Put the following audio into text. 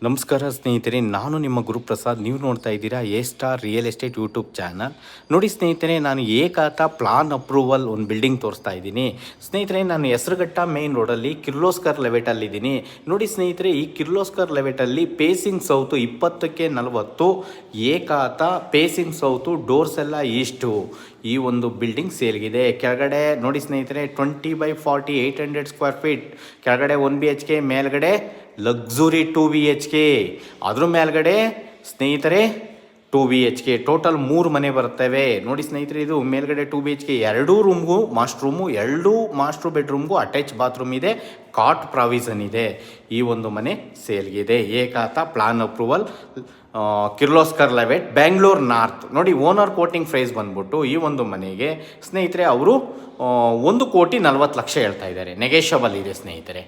ನಮಸ್ಕಾರ ಸ್ನೇಹಿತರೆ, ನಾನು ನಿಮ್ಮ ಗುರುಪ್ರಸಾದ್. ನೀವು ನೋಡ್ತಾ ಇದ್ದೀರಾ A star real estate YouTube channel. ನೋಡಿ ಸ್ನೇಹಿತರೆ, ನಾನು ಏಕಾತ ಪ್ಲಾನ್ ಅಪ್ರೂವಲ್ ಒಂದು ಬಿಲ್ಡಿಂಗ್ ತೋರಿಸ್ತಾ ಇದ್ದೀನಿ. ಸ್ನೇಹಿತರೆ, ನಾನು ಹೆಸರುಘಟ್ಟ ಮೇನ್ ರೋಡಲ್ಲಿ ಕಿರ್ಲೋಸ್ಕರ್ ಲೆವೆಟಲ್ಲಿದ್ದೀನಿ. ನೋಡಿ ಸ್ನೇಹಿತರೆ, ಈ ಕಿರ್ಲೋಸ್ಕರ್ ಲೆವೆಟಲ್ಲಿ ಪೇಸಿಂಗ್ ಸೌತು 20ಕ್ಕೆ 40, ಏಕಾತ ಪೇಸಿಂಗ್ ಸೌತು, ಡೋರ್ಸ್ ಎಲ್ಲ ಈಸ್ಟು. ಈ ಒಂದು ಬಿಲ್ಡಿಂಗ್ ಸೇಲ್ಗಿದೆ. ಕೆಳಗಡೆ ನೋಡಿ ಸ್ನೇಹಿತರೆ, 20/40 800 ಸ್ಕ್ವೇರ್ ಫೀಟ್, ಕೆಳಗಡೆ 1 BHK, ಮೇಲ್ಗಡೆ ಲಕ್ಸುರಿ 2 BHK, ಅದ್ರ ಮೇಲ್ಗಡೆ ಸ್ನೇಹಿತರೆ 2 BHK, ಟೋಟಲ್ 3 ಮನೆ ಬರ್ತವೆ. ನೋಡಿ ಸ್ನೇಹಿತರೆ, ಇದು ಮೇಲ್ಗಡೆ 2 BHK, 2 ರೂಮ್ಗೂ ಮಾಸ್ಟರ್ ರೂಮು, 2 ಮಾಸ್ಟರ್ ಬೆಡ್ರೂಮ್ಗೂ ಅಟ್ಯಾಚ್ ಬಾತ್ರೂಮ್ ಇದೆ, ಕಾಟ್ ಪ್ರಾವಿಷನ್ ಇದೆ. ಈ ಒಂದು ಮನೆ ಸೇಲ್ಗಿದೆ. ಏಕಾತ plan approval, Kirloskar layout, Bangalore north. ನೋಡಿ, ಓನರ್ ಕೋಟಿಂಗ್ ಪ್ರೈಸ್ ಬಂದ್ಬಿಟ್ಟು ಈ ಒಂದು ಮನೆಗೆ ಸ್ನೇಹಿತರೆ ಅವರು 1,40,40,00,000 ಹೇಳ್ತಾ ಇದ್ದಾರೆ. ನೆಗೆಷಬಲ್ ಇದೆ ಸ್ನೇಹಿತರೆ.